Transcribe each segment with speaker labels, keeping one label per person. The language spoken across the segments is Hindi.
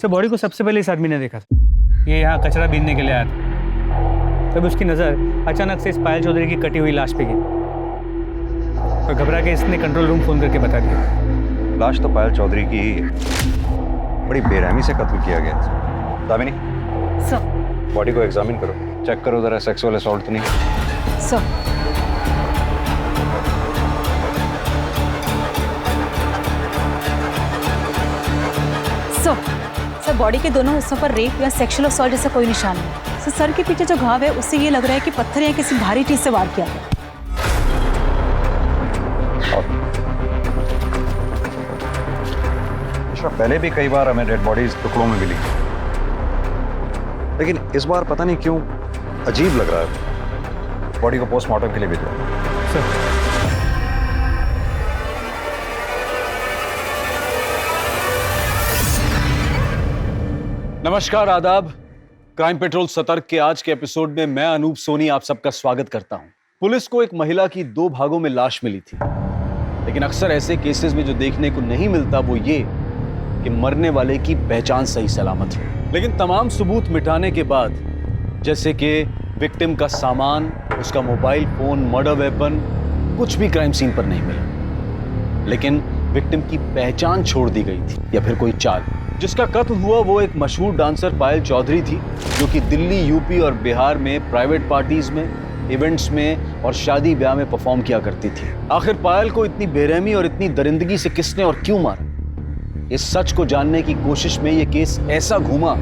Speaker 1: बॉडी को सबसे पहले इस आदमी ने देखा था। ये यहाँ कचरा बीनने के लिए आया था। तब उसकी नज़र अचानक से इस पायल चौधरी की कटी हुई लाश पे गिरी और घबरा के इसने कंट्रोल रूम फोन करके बता दिया।
Speaker 2: लाश तो पायल चौधरी की ही है। बड़ी बेरहमी से कत्ल किया गया। दामिनी,
Speaker 3: सर
Speaker 2: बॉडी को एग्जामिन करो, चेक करो जरा सेक्सुअल असॉल्ट तो नहीं।
Speaker 3: सर सर बॉडी के दोनों हिस्सों पर रेप या सेक्सुअल असॉल्ट जैसा कोई निशान नहीं। सर के पीछे जो घाव है उससे ये लग रहा है कि पत्थर या किसी भारी चीज से वार किया गया।
Speaker 2: पहले भी कई बार हमें डेड बॉडीज टुकड़ों में मिली, लेकिन इस बार पता नहीं क्यों अजीब लग रहा है। बॉडी को पोस्टमार्टम के लिए भेजो।
Speaker 1: सर
Speaker 4: नमस्कार, आदाब। क्राइम पेट्रोल सतर्क के आज के एपिसोड में मैं अनूप सोनी आप सबका स्वागत करता हूं। पुलिस को एक महिला की 2 भागों में लाश मिली थी, लेकिन अक्सर ऐसे केसेस में जो देखने को नहीं मिलता वो ये कि मरने वाले की पहचान सही सलामत हो। लेकिन तमाम सबूत मिटाने के बाद, जैसे कि विक्टिम का सामान, उसका मोबाइल फोन, मर्डर वेपन, कुछ भी क्राइम सीन पर नहीं मिला। लेकिन विक्टिम की पहचान छोड़ दी गई थी या फिर कोई चाल। जिसका कत्ल हुआ वो एक मशहूर डांसर पायल चौधरी थी, जो कि दिल्ली, यूपी और बिहार में प्राइवेट पार्टीज में, इवेंट्स में और शादी ब्याह में परफॉर्म किया करती थी। आखिर पायल को इतनी बेरहमी और इतनी दरिंदगी से किसने और क्यों मारा, इस सच को जानने की कोशिश में ये केस ऐसा घूमा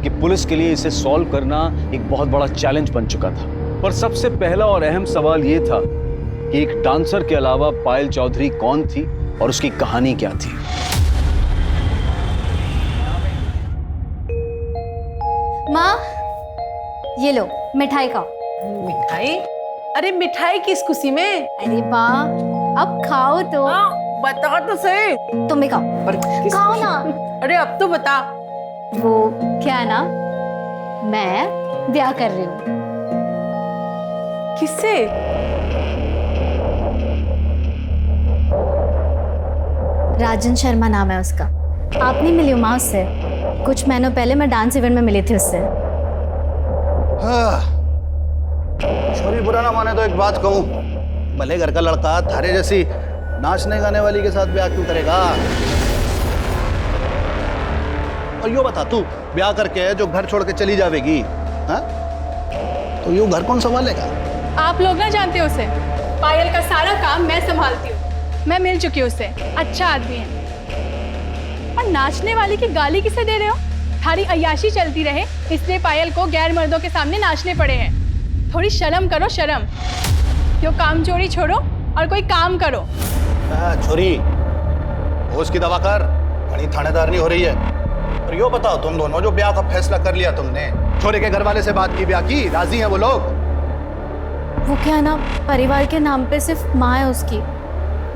Speaker 4: कि पुलिस के लिए इसे सॉल्व करना एक बहुत बड़ा चैलेंज बन चुका था। पर सबसे पहला और अहम सवाल ये था कि एक डांसर के अलावा पायल चौधरी कौन थी और उसकी कहानी क्या थी।
Speaker 5: माँ, ये लो मिठाई खाओ।
Speaker 6: मिठाई? अरे मिठाई किस खुशी में?
Speaker 5: अरे माँ, अब खाओ तो।
Speaker 6: बता तो सही।
Speaker 5: तुम भी खाओ। खाओ ना।
Speaker 6: अरे अब तो बता।
Speaker 5: वो क्या है ना, मैं ब्याह कर रही हूँ।
Speaker 6: किससे?
Speaker 5: राजन शर्मा नाम है उसका। आप नहीं मिली हो माँ उससे? कुछ महीनों पहले मैं डांस इवेंट में मिली थी उससे।
Speaker 7: छोरी बुरा ना माने तो एक बात कहूँ, भले घर का लड़का थारे जैसी नाचने गाने वाली के साथ ब्याह क्यों करेगा? और यो बता, तू ब्याह करके जो घर छोड़ के चली जाएगी, हाँ? तो यो घर कौन संभालेगा?
Speaker 8: आप लोग ना जानते हो उसे। पायल का सारा काम मैं संभालती हूँ। मैं मिल चुकी हूँ उससे, अच्छा आदमी है। और नाचने वाले की गाली किसे दे रहे हो? थारी अय्याशी चलती रहे इसलिए पायल को गैर मर्दों के सामने नाचने पड़े हैं। थोड़ी शर्म करो, शर्म। क्यों काम चोरी छोड़ो और कोई काम करो।
Speaker 7: छोरी, होश की दवा कर, घनी थानेदार नहीं हो रही है। और यो बताओ, तुम दोनों जो ब्याह का फैसला कर लिया तुमने, छोरे के घर वाले से बात की, ब्याह की, राजी हैं वो लोग?
Speaker 5: वो क्या है ना, परिवार के नाम पे सिर्फ माँ है उसकी,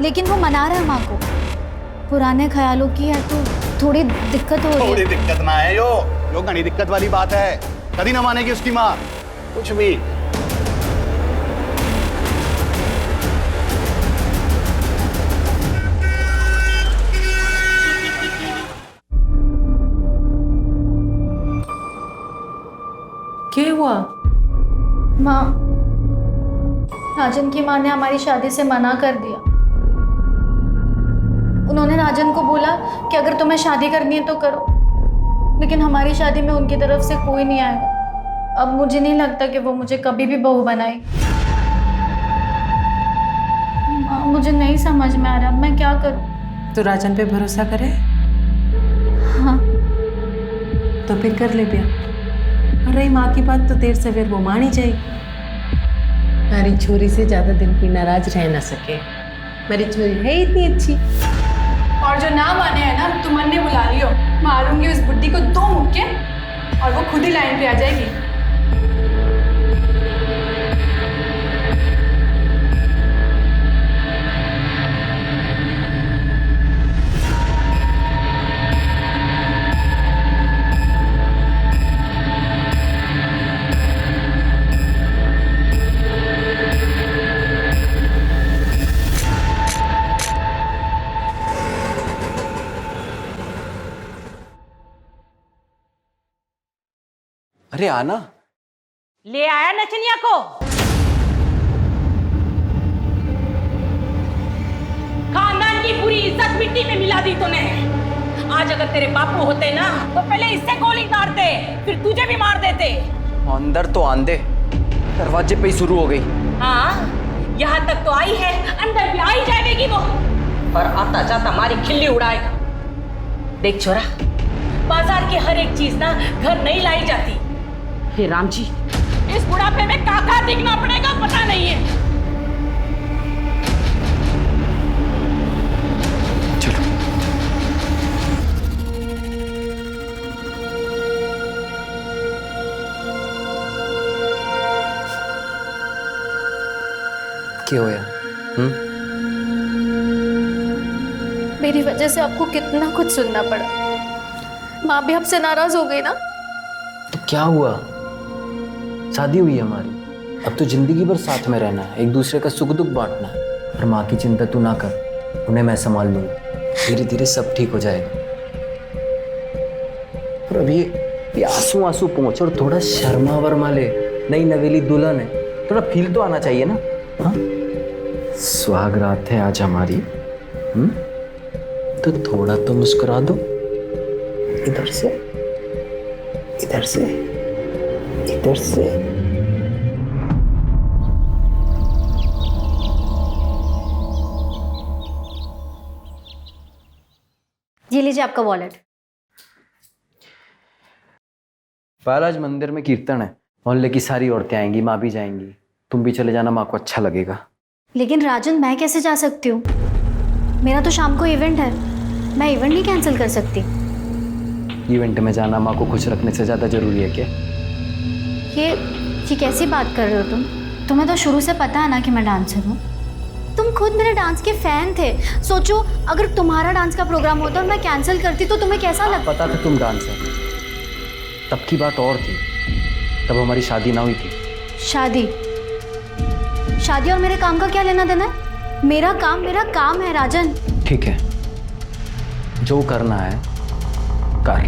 Speaker 5: लेकिन वो मना रहा है माँ को। पुराने ख्यालों की है तो थोड़ी दिक्कत हो रही है।
Speaker 7: थोड़ी दिक्कत ना है यो घनी दिक्कत वाली बात है। कभी ना मानेगी उसकी माँ कुछ भी।
Speaker 6: क्या हुआ?
Speaker 5: माँ, राजन की माँ ने हमारी शादी से मना कर दिया। उन्होंने राजन को बोला कि अगर तुम्हें शादी करनी है तो करो, लेकिन हमारी शादी में उनकी तरफ से कोई नहीं आएगा। अब मुझे नहीं लगता कि वो मुझे कभी भी बहू बनाएगी। माँ, मुझे नहीं समझ में आ रहा, मैं क्या करूँ?
Speaker 6: तो राजन पे भरोसा करे?
Speaker 5: हाँ।
Speaker 6: तो फिर कर ले ब्याह। और रही माँ की बात, तो देर सवेर वो मान ही जाएगी। हमारी छोरी से ज्यादा दिन कोई नाराज रह ना सके। मेरी छोरी है इतनी अच्छी।
Speaker 8: और जो ना माने है ना, तुम अन्य बुला लियो। मारूंगी उस बुड्ढी को 2 मुक्के और वो खुद ही लाइन पे आ जाएगी।
Speaker 9: अरे आना।
Speaker 10: ले आया नचनिया को। खानदान की पूरी इज्जत मिट्टी में मिला दी तूने। आज अगर तेरे बापू होते ना तो पहले इससे गोली मारते, फिर तुझे भी मार देते।
Speaker 9: अंदर तो आंदे, दरवाजे पे ही शुरू हो गई।
Speaker 10: हाँ, यहाँ तक तो आई है, अंदर भी आई जाएगी वो। और आता जाता हमारी खिल्ली उड़ाएगा। देख छोरा, बाजार की हर एक चीज ना घर नहीं लाई जाती। हे राम जी, इस बुढ़ापे में काका दिखना पड़ेगा पता नहीं है।
Speaker 9: चलो। क्या होया?
Speaker 5: मेरी वजह से आपको कितना कुछ सुनना पड़ा। माँ भी आपसे नाराज हो गई ना।
Speaker 9: तो क्या हुआ? शादी हुई है हमारी, अब तो जिंदगी भर साथ में रहना है, एक दूसरे का सुख दुख बांटना है। और माँ की चिंता तू ना कर, उन्हें मैं संभाल लूंगा। धीरे धीरे सब ठीक हो जाएगा। और अब ये आंसू आंसू पहुंच और थोड़ा शर्मा वर्मा ले। नई नवेली दुल्हन है, थोड़ा फील तो आना चाहिए ना। हाँ, सुहाग रात है आज हमारी। तो थोड़ा तो मुस्कुरा दो। इधर से, इधर से, इधर से।
Speaker 5: ये लीजिए आपका वॉलेट।
Speaker 9: पायल, आज मंदिर में कीर्तन है, मोहल्ले की सारी औरतें आएंगी, माँ भी जाएंगी। तुम भी चले जाना, माँ को अच्छा लगेगा।
Speaker 5: लेकिन राजन, मैं कैसे जा सकती हूँ? मेरा तो शाम को इवेंट है, मैं इवेंट नहीं कैंसिल कर सकती।
Speaker 9: इवेंट में जाना माँ को खुश रखने से ज्यादा जरूरी है क्या?
Speaker 5: ये कैसी बात कर रहे हो तुम? तुम्हें तो शुरू से पता है ना कि मैं डांसर हूँ। तुम खुद मेरे डांस के फैन थे। सोचो, अगर तुम्हारा डांस का प्रोग्राम होता और मैं कैंसिल करती तो तुम्हें कैसा लगता?
Speaker 9: पता था तुम डांसर। तब की बात और थी, तब हमारी शादी ना हुई थी।
Speaker 5: शादी और मेरे काम का क्या लेना देना है? मेरा काम है राजन।
Speaker 9: ठीक है, जो करना है कर।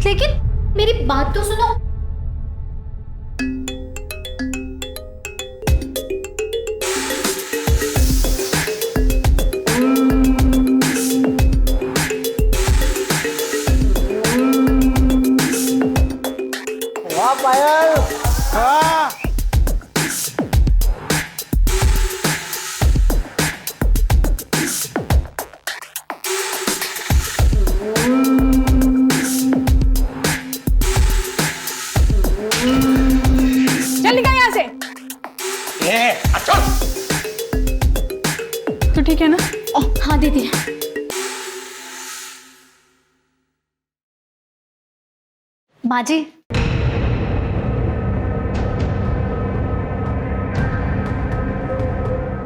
Speaker 5: लेकिन मेरी बात तो सुनो।
Speaker 9: वाह पायल, वाह।
Speaker 8: चल निकल यहाँ से।
Speaker 7: अच्छा,
Speaker 8: तो ठीक है ना?
Speaker 5: हाँ दीदी। माँ जी,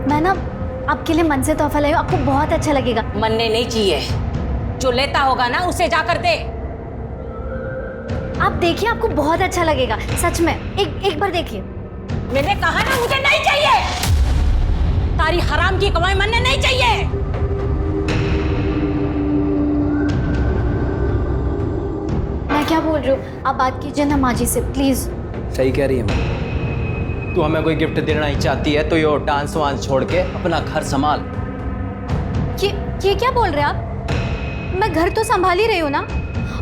Speaker 5: मैं ना आपके लिए मन से तोहफा लाई हूँ, आपको बहुत अच्छा लगेगा।
Speaker 10: मनने नहीं चाहिए, जो लेता होगा ना उसे जाकर दे।
Speaker 5: आप देखिए, आपको बहुत अच्छा लगेगा, सच में। एक बार देखिए।
Speaker 10: मैंने कहा ना मुझे नहीं चाहिए। तारी हराम की कमाई मनने नहीं चाहिए।
Speaker 5: मैं क्या बोल रही हूँ, आप बात कीजिए ना माँ जी से, प्लीज।
Speaker 9: सही कह रही है मैं। तू हमें कोई गिफ्ट देना ही चाहती है तो ये डांस वांस छोड़ के अपना घर संभाल।
Speaker 5: ये क्या बोल रहे हैं आप? मैं घर तो संभाल ही रही हूँ ना।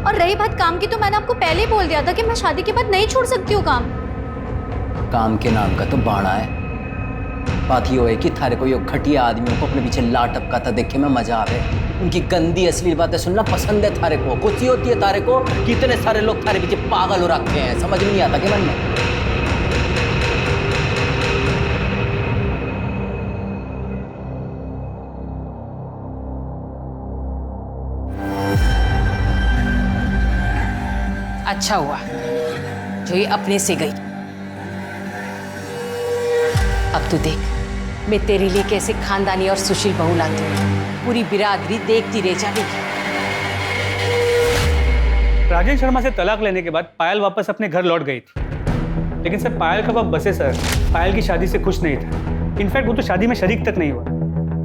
Speaker 5: और रही बात काम की, तो मैंने आपको पहले ही बोल दिया था कि मैं शादी के बाद नहीं छोड़ सकती हूँ काम।
Speaker 9: काम के नाम का तो बाणा है। बात ये है कि थारे को ये घटिया आदमियों को अपने पीछे ला टपकाता देख के मैं मजा आवे। उनकी गंदी असली बातें सुनना पसंद है थारे को। खुशी होती है तारे को कि इतने सारे लोग थारे पीछे पागल हो रखे हैं। समझ नहीं आता कि मन में।
Speaker 10: अच्छा हुआ जो ये अपने से गई। अब तू देख मैं तेरे लिए कैसे खानदानी और सुशील बहू लाती हूँ, पूरी बिरादरी देखती रह जाएगी।
Speaker 1: राजेश शर्मा से तलाक लेने के बाद पायल वापस अपने घर लौट गई थी, लेकिन सर पायल का बाप बसे सर पायल की शादी से खुश नहीं था। इनफैक्ट वो तो शादी में शरीक तक नहीं हुआ।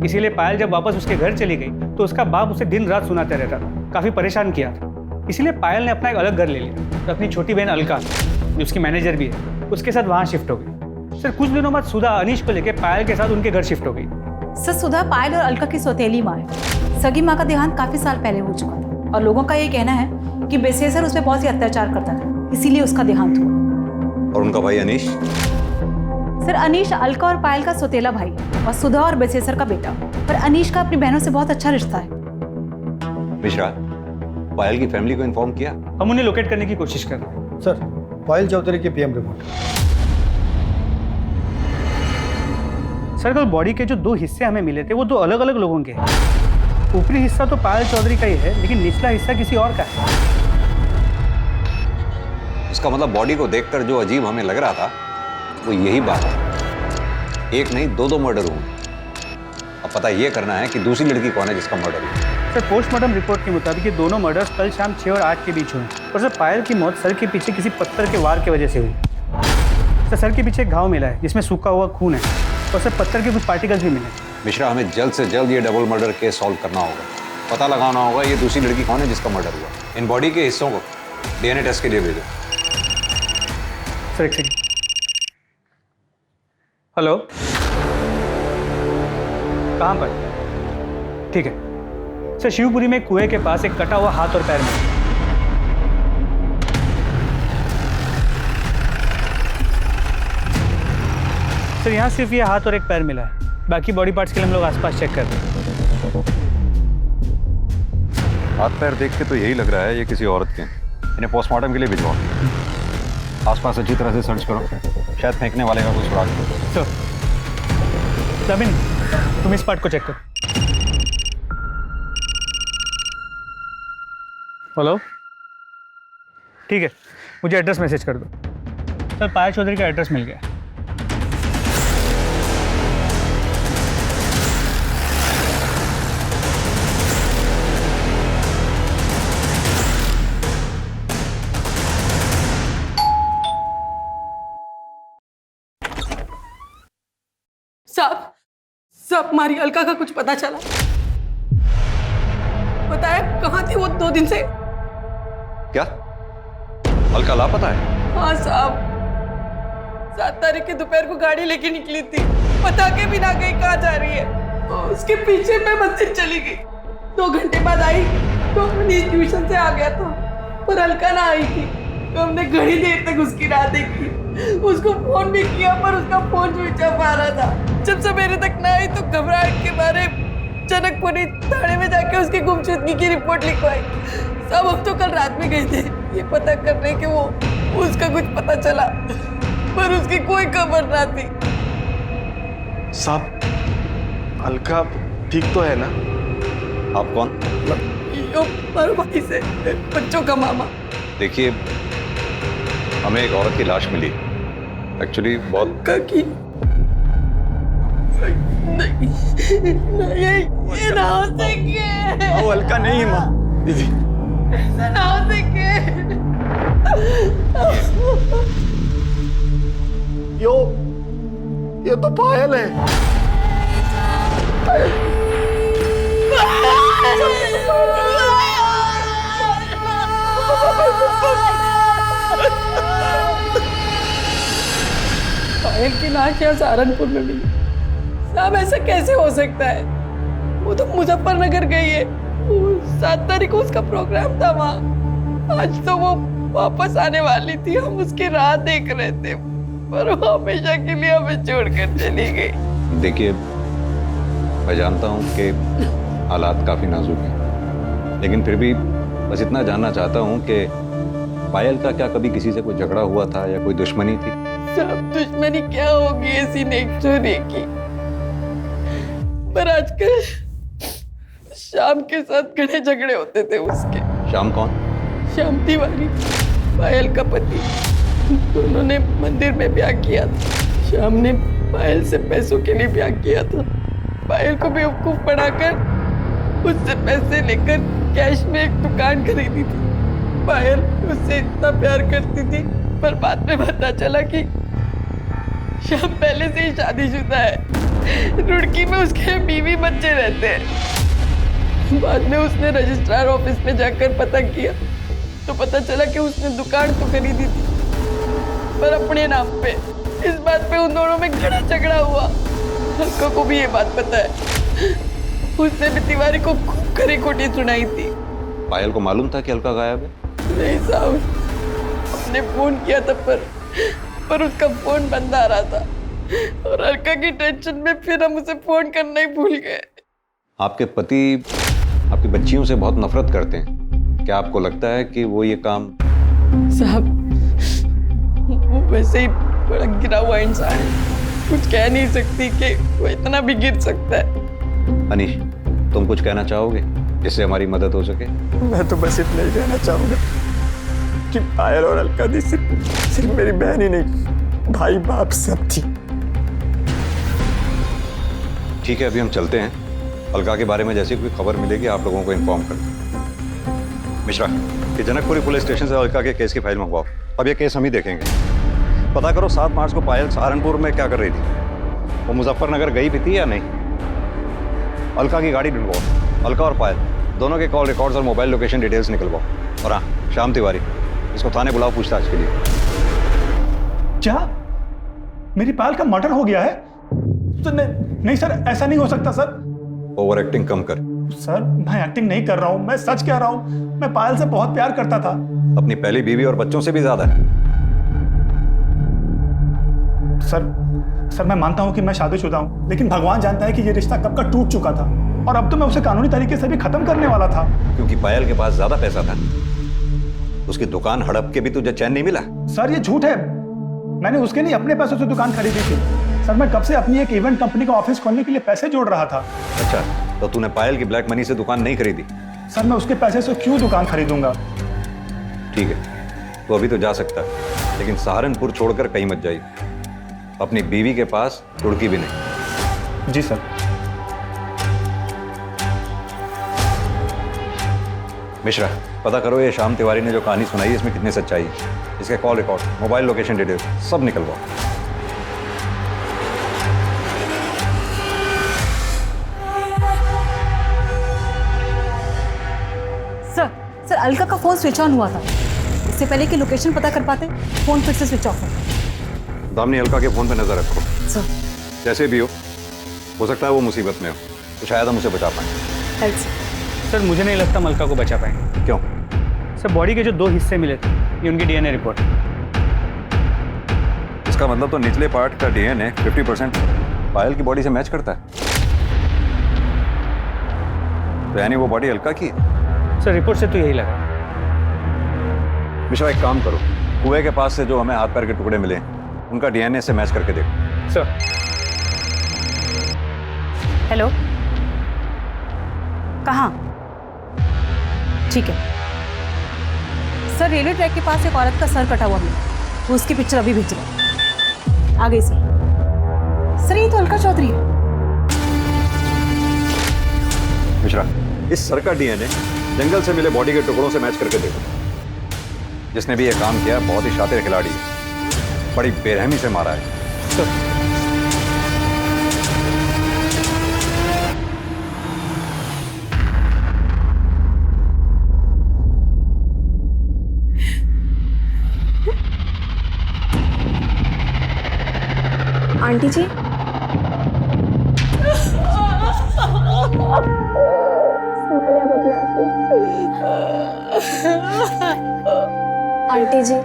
Speaker 1: इसीलिए पायल जब वापस उसके घर चली गई तो उसका बाप उसे दिन रात सुनाते रहता था, काफी परेशान किया था। इसीलिए पायल ने अपना एक अलग घर ले लिया तो अपनी छोटी बहन अलका, जो उसकी मैनेजर भी है, उसके साथ वहाँ शिफ्ट हो गई। सर कुछ दिनों बाद सुधा अनीश को लेकर पायल के साथ उनके घर शिफ्ट हो गई।
Speaker 3: सर सुधा पायल और अलका की सौतेली माँ है। सगी माँ का देहांत काफी साल पहले हो चुका था और लोगों का ये कहना है कि बेसेसर उस पर बहुत ही अत्याचार करता था, इसीलिए उसका देहांत हुआ।
Speaker 2: और उनका भाई अनीश?
Speaker 3: सर अनीश अलका और पायल का सौतेला भाई और सुधा और बेसेसर का बेटा। पर अनीश का अपनी बहनों से बहुत अच्छा रिश्ता है।
Speaker 2: मिश्रा, पायल की फैमिली को इन्फॉर्म किया?
Speaker 1: हम उन्हें लोकेट करने की कोशिश कर रहे हैं।
Speaker 11: सर पायल चौधरी की पीएम रिपोर्ट।
Speaker 1: सर कल बॉडी के जो 2 हिस्से हमें मिले थे वो 2 अलग अलग लोगों के हैं। ऊपरी हिस्सा तो पायल चौधरी का ही है, लेकिन निचला हिस्सा किसी और का है।
Speaker 2: इसका मतलब बॉडी को देखकर जो अजीब हमें लग रहा था वो यही बात है। एक नहीं 2 मर्डर हुए। अब पता ये करना है कि दूसरी लड़की कौन है जिसका मर्डर हुआ।
Speaker 1: सर पोस्टमार्टम रिपोर्ट के मुताबिक ये दोनों मर्डर्स कल शाम 6 और 8 के बीच हुए और सर पायल की मौत सर के पीछे किसी पत्थर के वार की वजह से हुई। सर के पीछे एक घाव मिला है जिसमें सूखा हुआ खून है और सर पत्थर के कुछ पार्टिकल्स भी मिले।
Speaker 2: मिश्रा, हमें जल्द से जल्द ये डबल मर्डर केस सॉल्व करना होगा। पता लगाना होगा ये दूसरी लड़की कौन है जिसका मर्डर हुआ। इन बॉडी के हिस्सों को DNA टेस्ट के लिए भेजो।
Speaker 1: सर एक सेकंड। हेलो, कहाँ पर? ठीक है सर, शिवपुरी में कुएं के पास एक कटा हुआ हाथ और पैर मिला। सर यहाँ सिर्फ ये हाथ और एक पैर मिला है, बाकी बॉडी पार्ट्स के लिए हम लोग आसपास चेक कर रहे हैं।
Speaker 2: हाथ पैर देख के तो यही लग रहा है ये किसी औरत के हैं। इन्हें पोस्टमार्टम के लिए भिजवाओ। आसपास अच्छी तरह से सर्च करो, शायद फेंकने वाले का कुछ सुराग हो।
Speaker 1: सर जमीन तुम इस पार्ट को चेक करो। हेलो, ठीक है मुझे एड्रेस मैसेज कर दो। सर पायल चौधरी का एड्रेस मिल गया।
Speaker 6: साहब हमारी अलका का कुछ पता चला? बताया कहाँ थी वो 2 दिन से?
Speaker 2: क्या अलका लापता है?
Speaker 6: हाँ साहब, 7 तारीख के दोपहर को गाड़ी लेके निकली थी, बता के भी ना गई कहाँ जा रही है। उसके पीछे मैं मंदिर चली गई, 2 घंटे बाद आई तो अनीश ट्यूशन से आ गया था, पर अलका ना आई थी। तो हमने घड़ी देर तक उसकी राह देखी, उसको फोन भी किया पर उसका फोन स्विच ऑफ आ रहा था। जब सवेरे तक ना आई तो घबराहट के मारे जनकपुरी थाने में जाके उसकी गुमशुदगी की रिपोर्ट लिखवाई। सब हम तो कल रात में गए थे ये पता करने कि वो उसका कुछ पता चला, पर उसकी कोई खबर ना थी।
Speaker 11: साहब अलका ठीक तो है ना?
Speaker 2: आप कौन?
Speaker 6: पर भाई से बच्चों का मामा।
Speaker 2: देखिए हमें एक औरत की लाश मिली, एक्चुअली बहुत
Speaker 6: की नहीं, ये ना हो सके।
Speaker 11: वो अलका नहीं है माँ, दीदी
Speaker 6: ना हो सके।
Speaker 11: ये तो पायल है।
Speaker 6: पायल की लाश यहाँ सहारनपुर में मिली। साहब ऐसा कैसे हो सकता है? वो तो मुजफ्फरनगर गई है, 7 तारीख को उसका प्रोग्राम था वहाँ। आज तो वो वापस आने वाली थी, हम उसकी राह देख रहे थे, पर वो हमेशा के लिए हमें छोड़कर चली गई।
Speaker 2: देखिए मैं जानता हूँ कि हालात काफी नाजुक हैं, लेकिन फिर भी बस इतना जानना चाहता हूँ कि पायल का क्या कभी किसी से कोई झगड़ा हुआ था या कोई दुश्मनी थी?
Speaker 6: सब दुश्मनी क्या होगी ऐसी नेक चोरी की, पर आजकल शाम के साथ घने झगड़े होते थे उसके।
Speaker 2: शाम कौन?
Speaker 6: श्याम तिवारी। पायल का पति, दोनों ने मंदिर में ब्याह किया था। श्याम ने पायल से पैसों के लिए ब्याह किया था। पायल को बेवकूफ बनाकर उससे पैसे लेकर कैश में एक दुकान खरीदी थी। पायल उससे इतना प्यार करती थी, पर बाद में पता चला कि श्याम पहले से ही शादीशुदा है। रुड़की में उसके बीवी बच्चे रहते हैं। बाद में उसने रजिस्ट्रार ऑफिस में जाकर पता किया तो पता चला कि उसने दुकान तो खरीदी थी, पर अपने नाम पे। इस बात पे उन दोनों में घड़ा झगड़ा हुआ। अलका को भी ये बात पता है। उसने भी तिवारी को खूब खरी खोटी सुनाई थी।
Speaker 2: पायल को मालूम था कि अलका गायब है?
Speaker 6: नहीं साहब, हमने फोन किया था पर उसका फोन बंद आ रहा था, और अलका की टेंशन में फिर हम उसे फोन करना ही भूल गए।
Speaker 2: आपके पति आपकी बच्चियों से बहुत नफरत करते हैं। क्या आपको लगता है कि वो ये काम?
Speaker 6: साहब, वो वैसे ही बड़ा गिरा हुआ इंसान है। कुछ कह नहीं सकती कि वो इतना भी गिर सकता है।
Speaker 2: अनीश, तुम कुछ कहना चाहोगे जिससे हमारी मदद हो सके?
Speaker 11: मैं तो बस इतना ही कहना चाहूंगा कि पायल और अलका दी सिर्फ मेरी बहन ही नहीं, भाई बाप सब थी।
Speaker 2: ठीक है, अभी हम चलते हैं। अलका के बारे में जैसी कोई खबर मिलेगी आप लोगों को इन्फॉर्म कर दें। मिश्रा, ये जनकपुरी पुलिस स्टेशन से अलका के केस की फाइल मंगवाओ। अब ये केस हम ही देखेंगे। पता करो 7 मार्च को पायल सहारनपुर में क्या कर रही थी। वो मुजफ्फरनगर गई भी थी या नहीं? अलका की गाड़ी ढूंढवाओ। अलका और पायल दोनों के कॉल रिकॉर्ड्स और मोबाइल लोकेशन डिटेल्स निकलवाओ। और हाँ, श्याम तिवारी, इसको थाने बुलाओ पूछताछ के लिए।
Speaker 11: क्या मेरी पायल का मर्डर हो गया है? तो नहीं सर, ऐसा नहीं हो सकता सर।
Speaker 2: ओवर एक्टिंग कम कर।
Speaker 11: सर, मैं एक्टिंग नहीं कर रहा हूँ, मैं सच कह रहा हूँ। मैं पायल से बहुत प्यार करता था।
Speaker 2: अपनी पहली बीवी और बच्चों से भी ज्यादा।
Speaker 11: सर मैं मानता हूँ कि मैं शादीशुदा हूँ, लेकिन भगवान जानता है कि ये रिश्ता कब का टूट चुका था, और अब तो मैं उसे कानूनी तरीके से भी खत्म करने वाला था।
Speaker 2: क्योंकि पायल के पास ज्यादा पैसा था। उसकी दुकान हड़प के भी तुझे चैन नहीं मिला।
Speaker 11: सर, ये झूठ है। मैंने उसके लिए अपने पैसों से दुकान खरीदी थी। सर, मैं कब से अपनी एक इवेंट कंपनी का ऑफिस खोलने के लिए पैसे जोड़ रहा था।
Speaker 2: अच्छा, तो तूने पायल की ब्लैक मनी से दुकान नहीं खरीदी?
Speaker 11: सर, मैं उसके पैसे से क्यों दुकान खरीदूंगा?
Speaker 2: ठीक है, तो अभी तो जा सकता है, लेकिन सहारनपुर छोड़कर कहीं मत जाइए। अपनी बीवी के पास रुड़की भी नहीं।
Speaker 11: जी सर।
Speaker 2: मिश्रा, पता करो ये श्याम तिवारी ने जो कहानी सुनाई है इसमें कितनी सच्चाई है। इसके call record, mobile location detail सब निकलवाओ।
Speaker 3: सर अलका का फोन स्विच ऑन हुआ था। इससे पहले कि लोकेशन पता कर पाते, फोन फिर से स्विच ऑफ है।
Speaker 2: दामिनी, अलका के फोन पे नजर रखो।
Speaker 3: सर,
Speaker 2: जैसे भी हो सकता है वो मुसीबत में हो, तो शायद हम उसे बचा पाएं।
Speaker 3: राइट
Speaker 1: सर, मुझे नहीं लगता हम अलका को बचा पाएंगे।
Speaker 2: क्यों?
Speaker 1: सर, बॉडी के जो 2 हिस्से मिले थे, ये उनकी डीएनए रिपोर्ट।
Speaker 2: इसका मतलब तो निचले पार्ट का डीएनए 50% पायल की बॉडी से मैच करता है। तो यानी वो बॉडी अलका की है?
Speaker 1: सर, रिपोर्ट से तो यही लगा।
Speaker 2: मिश्रा, एक काम करो, कुएं के पास से जो हमें हाथ पैर के टुकड़े मिले उनका डीएनए से मैच करके देखो।
Speaker 1: सर।
Speaker 3: हेलो, कहाँ? ठीक है सर, रेलवे ट्रैक के पास एक औरत का सर कटा हुआ मिला। वो उसकी पिक्चर अभी भेज रहा है। आ गई सर, ये तो अलका चौधरी है।
Speaker 2: मिश्रा, इस सर का डीएनए जंगल से मिले बॉडी के टुकड़ों से मैच करके देखो। जिसने भी ये काम किया बहुत ही शातिर खिलाड़ी है, बड़ी बेरहमी से मारा है।
Speaker 5: आंटी जी, आंटी जी,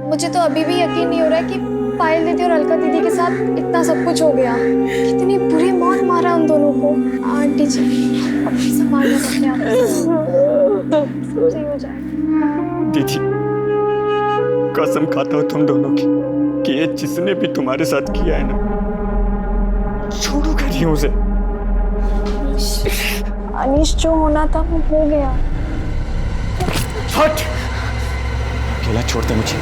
Speaker 5: मुझे तो अभी भी यकीन नहीं हो रहा है कि पायल दीदी और अलका दीदी के साथ इतना सब कुछ हो गया। कितनी बुरी मौत मारा उन दोनों को। आंटी जी, संभालो अपने आप को, सब सही हो जाएगा।
Speaker 11: दीदी, कसम खाता हूँ तुम दोनों की कि ये जिसने भी तुम्हारे साथ किया है ना, छोड़ूंगा नहीं उसे।
Speaker 5: अनीश, जो होना था वो हो गया।
Speaker 11: हट! अकेला छोड़ दे मुझे।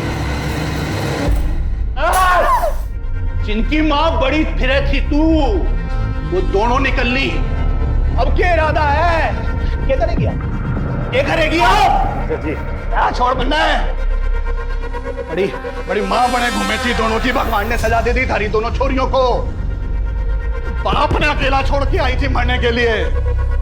Speaker 7: जिनकी माँ बड़ी फिरे थी तू, वो दोनों निकल ली। अब क्या इरादा है? क्या करेगी आप? क्या करेगी आप? जी क्या छोड़ बनना है? बड़ी बड़ी माँ बड़े घूमे थी दोनों की, भगवान ने सजा दे दी थारी दोनों छोरियों को। बाप ने अकेला छोड़ के आई थी मरने के लिए।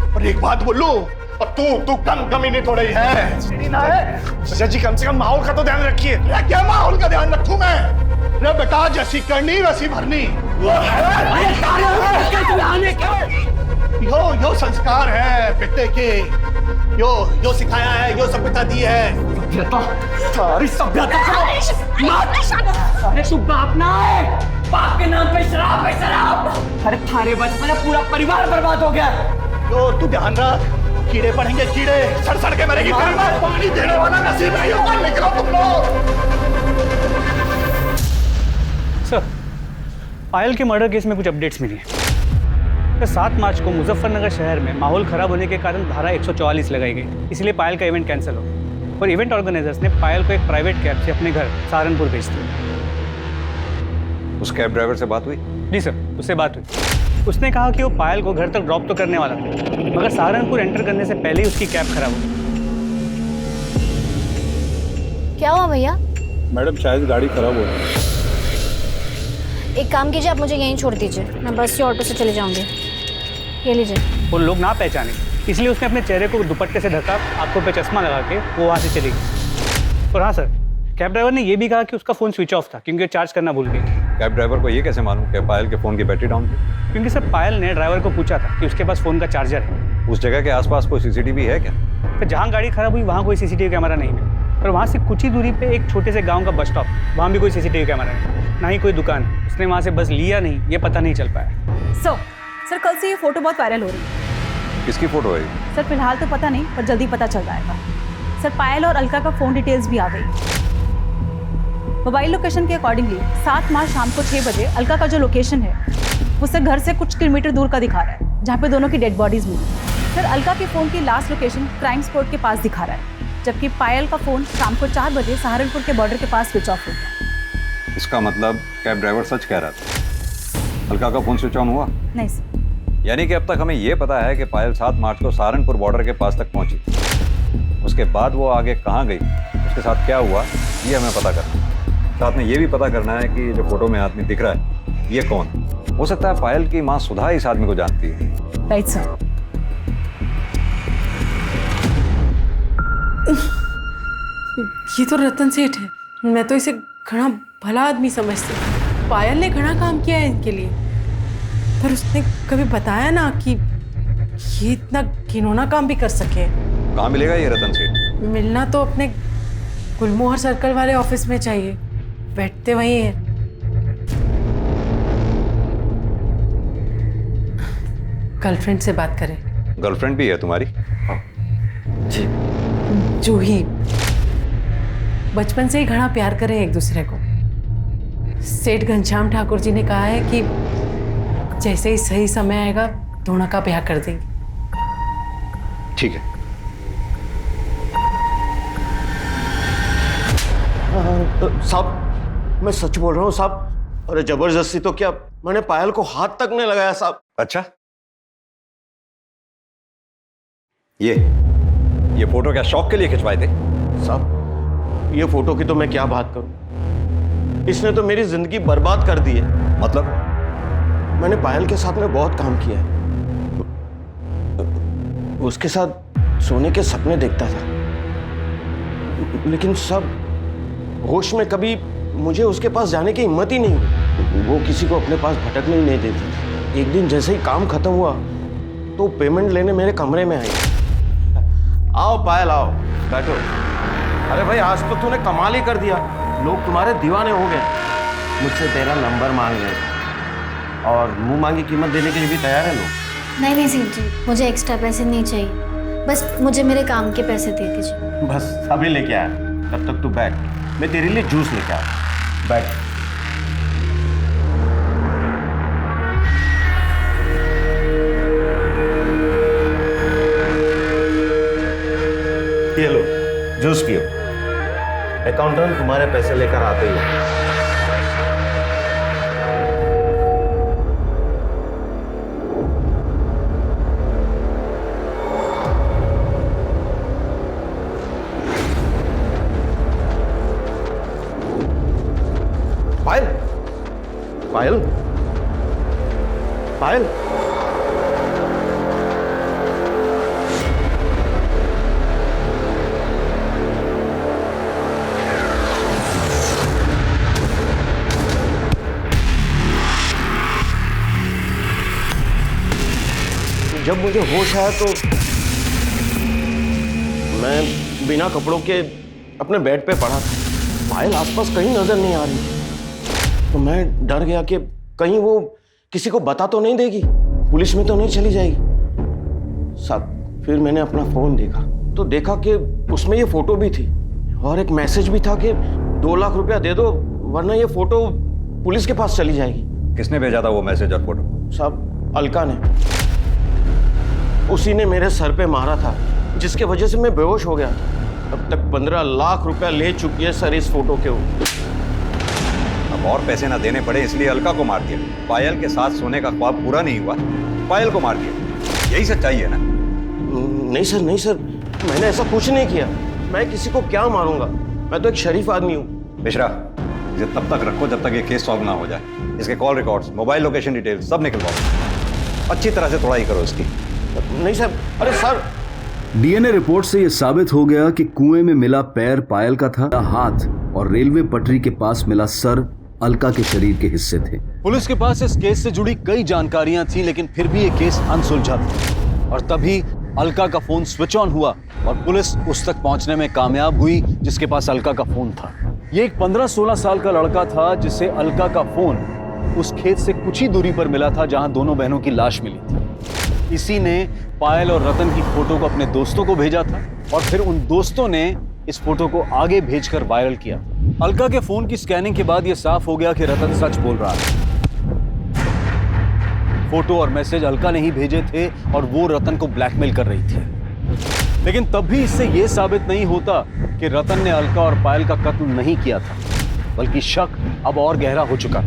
Speaker 7: और एक बात बोलूं, और तू कमी नहीं थोड़ी है ना है? सजा जी कम से कम माहौल का तो ध्यान रखिए। क्या माहौल का ध्यान रखूं मैं? रे बेटा जैसी करनी वैसी भरनी। यो संस्कार है बेटे के, यो सिखाया है, यो सभ्यता दी है।
Speaker 11: सारी सभ्यता अरे तू बाप ना है, बाप के नाम पे शराब है शराब। अरे थारे बचपन में पूरा परिवार बर्बाद हो गया।
Speaker 7: यो तू ध्यान रख, कीड़े पड़ेंगे कीड़े, सड़ के मरेगी। पानी देने वाला नसीब नहीं होगा। निकलो तुम लोग।
Speaker 1: सर, पायल के मर्डर केस में कुछ अपडेट्स मिली है। 7 मार्च को मुजफ्फरनगर शहर में माहौल खराब होने के कारण धारा 144 लगाई गई, इसलिए पायल का इवेंट कैंसिल हो और इवेंट ऑर्गेनाइजर्स ने पायल को एक प्राइवेट कैब से अपने घर सहारनपुर भेज दिया।
Speaker 2: उस कैब ड्राइवर से बात हुई?
Speaker 1: जी सर, उससे बात हुई। उसने कहा कि वो पायल को घर तक ड्रॉप तो करने वाला था, मगर सहारनपुर एंटर करने से पहले ही उसकी कैब खराब हो गई।
Speaker 5: क्या हुआ भैया?
Speaker 2: मैडम शायद गाड़ी खराब हो गई।
Speaker 5: एक काम कीजिए, आप मुझे यहीं छोड़ दीजिए, मैं बस या ऑटो से चले जाऊंगी। ये लीजिए।
Speaker 1: वो लोग ना पहचाने, इसलिए उसने अपने चेहरे को दुपट्टे से ढका, आंखों पे चश्मा लगा के वो वहाँ से चली गई। और हाँ सर, कैब ड्राइवर ने ये भी कहा कि उसका फ़ोन स्विच ऑफ था क्योंकि वो चार्ज करना भूल गई थी।
Speaker 2: कैब ड्राइवर को ये कैसे मालूम कि पायल के फ़ोन की बैटरी डाउन थी?
Speaker 1: क्योंकि सर पायल ने ड्राइवर को पूछा था कि उसके पास फ़ोन का चार्जर है।
Speaker 2: उस जगह के आसपास कोई सीसीटीवी है क्या?
Speaker 1: तो जहाँ गाड़ी खराब हुई वहाँ कोई सीसीटीवी कैमरा नहीं है, और वहाँ से कुछ ही दूरी पे एक छोटे से गाँव का बस स्टॉप, वहाँ भी कोई सीसीटीवी कैमरा नहीं, ना ही कोई दुकान। उसने वहाँ से बस लिया नहीं, ये पता नहीं चल पाया।
Speaker 3: सर कल से ये फोटो बहुत वायरल हो रही है।
Speaker 2: किसकी फोटो है?
Speaker 3: सर फिलहाल तो पता नहीं, पर जल्दी पता चल जाएगा। सर पायल और अलका का फ़ोन डिटेल्स भी आ गई। मोबाइल लोकेशन के अकॉर्डिंगली 7 मार्च शाम को 6 बजे अलका का जो लोकेशन है वो सर घर से कुछ किलोमीटर दूर का दिखा रहा है, जहाँ पे दोनों की डेड बॉडीज मिली। सर अलका के फ़ोन की लास्ट लोकेशन क्राइम स्पॉट के पास दिखा रहा है, जबकि पायल का फ़ोन शाम को 4 बजे सहारनपुर के बॉर्डर के पास स्विच ऑफ हो गया।
Speaker 2: इसका मतलब कैब ड्राइवर सच कह रहा था, अलका का फ़ोन स्विच ऑन हुआ?
Speaker 3: नहीं सर।
Speaker 2: यानी कि अब तक हमें यह पता है कि पायल 7 मार्च को सहारनपुर बॉर्डर के पास तक पहुंची। उसके बाद वो आगे कहाँ गई, उसके साथ क्या हुआ, ये हमें पता करना है। साथ में ये भी पता करना है कि जो फोटो में आदमी दिख रहा है ये कौन? हो सकता है पायल की माँ सुधा इस आदमी को जानती है।
Speaker 3: Right sir.
Speaker 6: ये तो रतन सेठ है, मैं तो इसे घना भला आदमी समझती हूँ। पायल ने घना काम किया है इनके लिए, पर उसने कभी बताया ना कि ये इतना घिनौना काम भी कर सके।
Speaker 2: कहाँ मिलेगा ये रतन सेठ?
Speaker 6: मिलना तो अपने गुलमोहर सर्कल वाले ऑफिस में चाहिए, बैठते वहीं हैं। गर्लफ्रेंड से बात करें।
Speaker 2: गर्लफ्रेंड भी है तुम्हारी?
Speaker 6: जी। जूही। बचपन से ही घना प्यार करें एक दूसरे को। सेठ घनश्याम ठाकुर जी ने कहा है कि जैसे ही सही समय आएगा दोनों का ब्याह कर देंगे।
Speaker 2: ठीक है।
Speaker 12: साहब मैं सच बोल रहा हूँ साहब। अरे जबरदस्ती तो क्या, मैंने पायल को हाथ तक नहीं लगाया साहब।
Speaker 2: अच्छा, ये फोटो क्या शौक के लिए खिंचवाए थे?
Speaker 12: साहब ये फोटो की तो मैं क्या बात करूं, इसने तो मेरी जिंदगी बर्बाद कर दी है।
Speaker 2: मतलब?
Speaker 12: मैंने पायल के साथ में बहुत काम किया है, उसके साथ सोने के सपने देखता था, लेकिन सब होश में कभी मुझे उसके पास जाने की हिम्मत ही नहीं हुई। वो किसी को अपने पास भटकने ही नहीं देती। एक दिन जैसे ही काम खत्म हुआ तो पेमेंट लेने मेरे कमरे में आई। आओ पायल आओ, बैठो। अरे भाई आज तो तूने कमाल ही कर दिया, लोग तुम्हारे दीवाने हो गए। मुझसे तेरा नंबर मांग रहे और मुंह मांगी कीमत देने के लिए भी तैयार है लोग।
Speaker 5: नहीं सेठ जी, मुझे एक्स्ट्रा पैसे नहीं चाहिए, बस मुझे मेरे काम के पैसे दे दीजिए।
Speaker 12: बस अभी लेके आया, तब तक तू बैठ, मैं तेरे लिए जूस लेके आया। बैठ। ये लो जूस पियो। अकाउंटेंट तुम्हारे पैसे लेकर आते ही है। पायल, पायल, पायल, जब मुझे होश आया तो मैं बिना कपड़ों के अपने बेड पे पड़ा था। पायल आसपास कहीं नजर नहीं आ रही, तो मैं डर गया कि कहीं वो किसी को बता तो नहीं देगी, पुलिस में तो नहीं चली जाएगी। साहब, फिर मैंने अपना फोन देखा तो देखा कि उसमें ये फोटो भी थी और एक मैसेज भी था कि 2 लाख रुपया दे दो वरना ये फोटो पुलिस के पास चली जाएगी।
Speaker 2: किसने भेजा था वो मैसेज और फोटो?
Speaker 12: साहब, अलका ने। उसी ने मेरे सर पे मारा था जिसके वजह से मैं बेहोश हो गया। अब तक 15 लाख रुपया ले चुकी है सर इस फोटो के ऊपर।
Speaker 2: अब और पैसे ना देने पड़े इसलिए अलका को मार दिया। पायल के साथ सोने का ख्वाब पूरा नहीं हुआ, पायल को मार दिया। यही सच्चाई है ना?
Speaker 12: नहीं सर, नहीं सर, मैंने ऐसा कुछ नहीं किया। मैं किसी को क्या मारूंगा, मैं तो एक शरीफ आदमी हूँ।
Speaker 2: मिश्रा, इसे तब तक रखो जब तक ये केस सॉल्व ना हो जाए। इसके call records, mobile location detail सब निकलवाओ। अच्छी तरह से तोड़ाई करो इसकी।
Speaker 12: नहीं सर, अरे सर।
Speaker 4: डीएनए रिपोर्ट से यह साबित हो गया कि कुएं में मिला पैर पायल का था, हाथ और रेलवे पटरी के पास मिला सर अलका के शरीर के हिस्से थे। पुलिस के पास इस केस से जुड़ी कई जानकारियां थी, लेकिन फिर भी ये केस अनसुलझा था। और तभी अलका का फोन स्विच ऑन हुआ और पुलिस उस तक पहुंचने में कामयाब हुई जिसके पास अलका का फोन था। ये एक 15-16 साल का लड़का था जिसे अलका का फोन उस खेत से कुछ ही दूरी पर मिला था जहां दोनों बहनों की लाश मिली थी। इसी ने पायल और रतन की फोटो को अपने दोस्तों को भेजा था और फिर उन दोस्तों ने इस फोटो को आगे भेजकर वायरल किया। अलका के फोन की स्कैनिंग के बाद यह साफ हो गया कि रतन सच बोल रहा है। फोटो और मैसेज अलका ने ही भेजे थे और वो रतन को ब्लैकमेल कर रही थी। लेकिन तब भी इससे यह साबित नहीं होता कि रतन ने अलका और पायल का कत्ल नहीं किया था, बल्कि शक अब और गहरा हो चुका।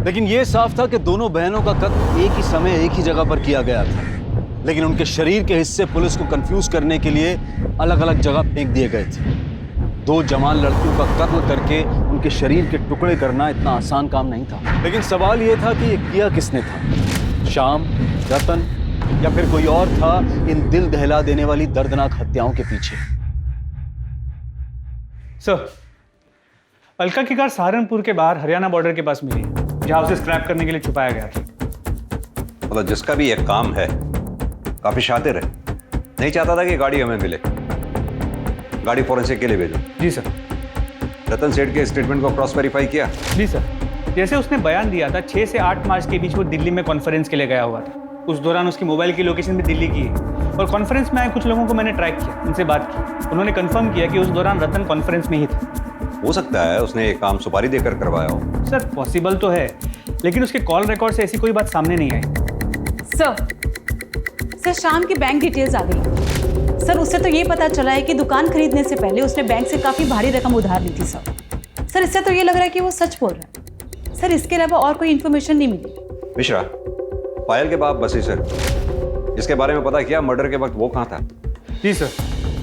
Speaker 4: लेकिन यह साफ था कि दोनों बहनों का कत्ल एक ही समय एक ही जगह पर किया गया था, लेकिन उनके शरीर के हिस्से पुलिस को कंफ्यूज करने के लिए अलग अलग जगह फेंक दिए गए थे। 2 जवान लड़कियों का कत्ल करके उनके शरीर के टुकड़े करना इतना आसान काम नहीं था। लेकिन सवाल यह था कि ये किया किसने था? श्याम, रतन या फिर कोई और था इन दिल दहला देने वाली दर्दनाक हत्याओं के पीछे?
Speaker 1: सर, अलका की कार सहारनपुर के बाहर हरियाणा बॉर्डर के पास मिली है, जहां उसे स्क्रैप करने के लिए छुपाया गया था।
Speaker 2: मतलब जिसका भी एक काम है, काफी शातिर है, नहीं चाहता था कि गाड़ी हमें मिले। गाड़ी फॉरेंसिक के लिए भेजो।
Speaker 1: जी सर।
Speaker 2: रतन सेठ के स्टेटमेंट को क्रॉस वेरीफाई किया?
Speaker 1: जी सर। जैसे उसने बयान दिया था 6 से 8 मार्च के बीच वो दिल्ली में कॉन्फ्रेंस के लिए गया हुआ था। उस दौरान उसकी मोबाइल की लोकेशन भी दिल्ली की है और कॉन्फ्रेंस में आए कुछ लोगों को मैंने ट्रैक किया, उनसे बात की। उन्होंने कंफर्म किया कि उस दौरान रतन कॉन्फ्रेंस में ही था।
Speaker 2: हो सकता है उसने ये काम सुपारी देकर करवाया हो।
Speaker 1: सर पॉसिबल तो है, लेकिन उसके कॉल रिकॉर्ड से ऐसी कोई बात सामने नहीं आई।
Speaker 3: सर शाम की बैंक डिटेल्स आ गई। सर उससे तो ये पता चला है कि दुकान खरीदने से पहले उसने बैंक से काफ़ी भारी रकम उधार ली थी। सर इससे तो ये लग रहा है कि वो सच बोल रहा है। सर इसके अलावा और कोई इन्फॉर्मेशन नहीं मिली।
Speaker 2: मिश्रा, पायल के बाप बसी सर, जिसके बारे में पता किया मर्डर के वक्त वो कहाँ था?
Speaker 1: जी सर,